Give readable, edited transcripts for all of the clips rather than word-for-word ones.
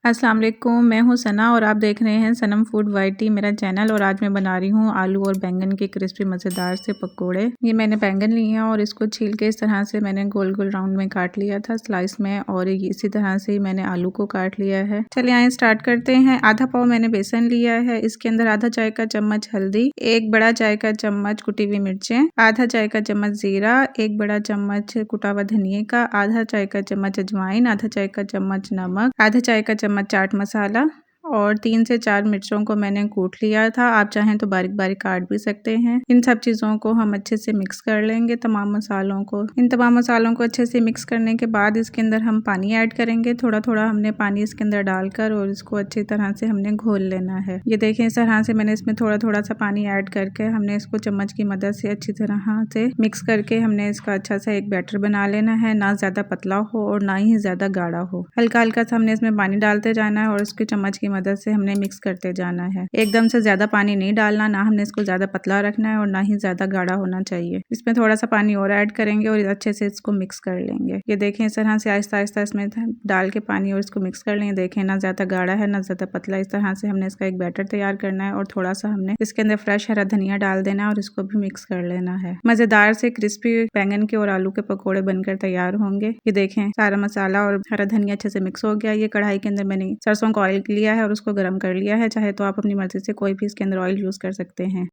अस्सलाम वालेकुम, मैं हूँ सना और आप देख रहे हैं सनम फूड वाईटी मेरा चैनल। और आज मैं बना रही हूँ आलू और बैंगन के क्रिस्पी मज़ेदार से पकोड़े। ये मैंने बैंगन लिए हैं और इसको छील के इस तरह से मैंने गोल गोल राउंड में काट लिया था स्लाइस में, और इसी तरह से ही मैंने आलू को काट लिया है। चलिए आइए स्टार्ट करते हैं। आधा पाव मैंने बेसन लिया है, इसके अंदर आधा चाय का चम्मच हल्दी, एक बड़ा चाय का चम्मच कुटी हुई मिर्चें, आधा चाय का चम्मच जीरा, एक बड़ा चम्मच कुटा हुआ धनिया का, आधा चाय का चम्मच अजवाइन, आधा चाय का चम्मच नमक, आधा चाय का चम्मच चाट मसाला और 3 से 4 मिर्चों को मैंने कूट लिया था। आप चाहें तो बारीक बारीक काट भी सकते हैं। इन सब चीज़ों को हम अच्छे से मिक्स कर लेंगे, तमाम मसालों को। इन तमाम मसालों को अच्छे से मिक्स करने के बाद इसके अंदर हम पानी ऐड करेंगे। थोड़ा थोड़ा हमने पानी इसके अंदर डालकर और इसको अच्छी तरह से हमने घोल लेना है। ये देखें, इस तरह से मैंने इसमें थोड़ा थोड़ा सा पानी ऐड करके हमने इसको चम्मच की मदद से अच्छी तरह से मिक्स करके हमने इसका अच्छा सा एक बैटर बना लेना है। ना ज़्यादा पतला हो और ना ही ज़्यादा गाढ़ा हो। हल्का हल्का सा हमने इसमें पानी डालते जाना है और इसके चम्मच की मदद से हमने मिक्स करते जाना है। एकदम से ज्यादा पानी नहीं डालना, ना हमने इसको ज्यादा पतला रखना है और ना ही ज्यादा गाढ़ा होना चाहिए। इसमें थोड़ा सा पानी और ऐड करेंगे और अच्छे से इसको मिक्स कर लेंगे। ये देखें, इस तरह से आहिस्ता आहिस्ता इसमें डाल के पानी और इसको मिक्स कर लेंगे। देखें, ना ज्यादा गाढ़ा है ना ज्यादा पतला। इस तरह से हमने इसका एक बैटर तैयार करना है और थोड़ा सा हमने इसके अंदर फ्रेश हरा धनिया डाल देना है और इसको भी मिक्स कर लेना है। मजेदार से क्रिस्पी बैंगन के और आलू के पकौड़े बनकर तैयार होंगे। ये देखें, सारा मसाला और हरा धनिया अच्छे से मिक्स हो गया। ये कढ़ाई के अंदर मैंने सरसों का ऑयल लिया है और उसको गर्म कर लिया है। चाहे तो आप अपनी मर्जी से कोई भी इसके अंदर ऑयल यूज़ कर सकते हैं।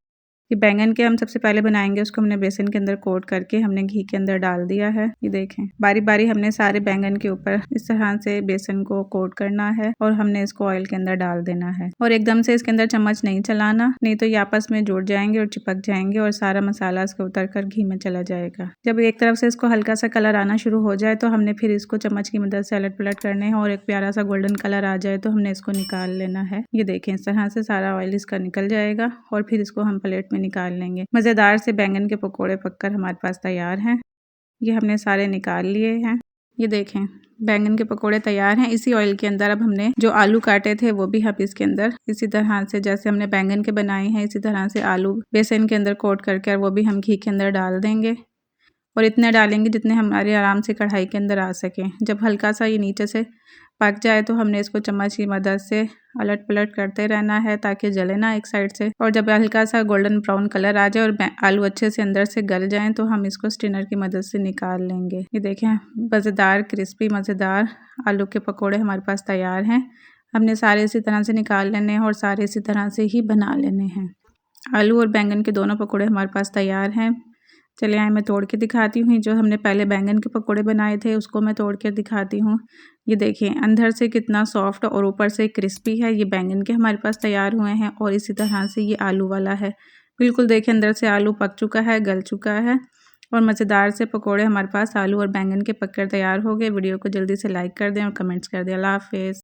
ये बैंगन के हम सबसे पहले बनाएंगे, उसको हमने बेसन के अंदर कोट करके हमने घी के अंदर डाल दिया है। ये देखें, बारी बारी हमने सारे बैंगन के ऊपर इस तरह से बेसन को कोट करना है और हमने इसको ऑयल के अंदर डाल देना है। और एकदम से इसके अंदर चम्मच नहीं चलाना, नहीं तो ये आपस में जुड़ जाएंगे और चिपक जाएंगे और सारा मसाला इसके उतर कर घी में चला जाएगा। जब एक तरफ से इसको हल्का सा कलर आना शुरू हो जाए तो हमने फिर इसको चम्मच की मदद से अलट पलट करने हैं और एक प्यारा सा गोल्डन कलर आ जाए तो हमने इसको निकाल लेना है। ये देखें, इस तरह से सारा ऑयल इसका निकल जाएगा और फिर इसको हम प्लेट में निकाल लेंगे। मज़ेदार से बैंगन के पकोड़े पककर हमारे पास तैयार हैं। ये हमने सारे निकाल लिए हैं। ये देखें, बैंगन के पकोड़े तैयार हैं। इसी ऑयल के अंदर अब हमने जो आलू काटे थे वो भी हम इसके अंदर इसी तरह से, जैसे हमने बैंगन के बनाए हैं, इसी तरह से आलू बेसन के अंदर कोट करके और वो भी हम घी के अंदर डाल देंगे। और इतने डालेंगे जितने हमारे आराम से कढ़ाई के अंदर आ सकें। जब हल्का सा ये नीचे से पक जाए तो हमने इसको चम्मच की मदद से अलट पलट करते रहना है ताकि जले ना एक साइड से। और जब हल्का सा गोल्डन ब्राउन कलर आ जाए और आलू अच्छे से अंदर से गल जाएं तो हम इसको स्टिनर की मदद से निकाल लेंगे। ये देखें, मज़ेदार क्रिस्पी मज़ेदार आलू के पकोड़े हमारे पास तैयार हैं। हमने सारे इसी तरह से निकाल लेने हैं और सारे इसी तरह से ही बना लेने हैं। आलू और बैंगन के दोनों पकोड़े हमारे पास तैयार हैं। चलिए आए मैं तोड़ के दिखाती हूँ। जो हमने पहले बैंगन के पकोड़े बनाए थे उसको मैं तोड़ के दिखाती हूँ। ये देखिए, अंदर से कितना सॉफ्ट और ऊपर से क्रिस्पी है। ये बैंगन के हमारे पास तैयार हुए हैं और इसी तरह से ये आलू वाला है। बिल्कुल देखिए, अंदर से आलू पक चुका है, गल चुका है और मज़ेदार से पकोड़े हमारे पास आलू और बैंगन के पककर तैयार हो गए। वीडियो को जल्दी से लाइक कर दें और कमेंट्स कर दें। अल्लाह हाफ़िज़।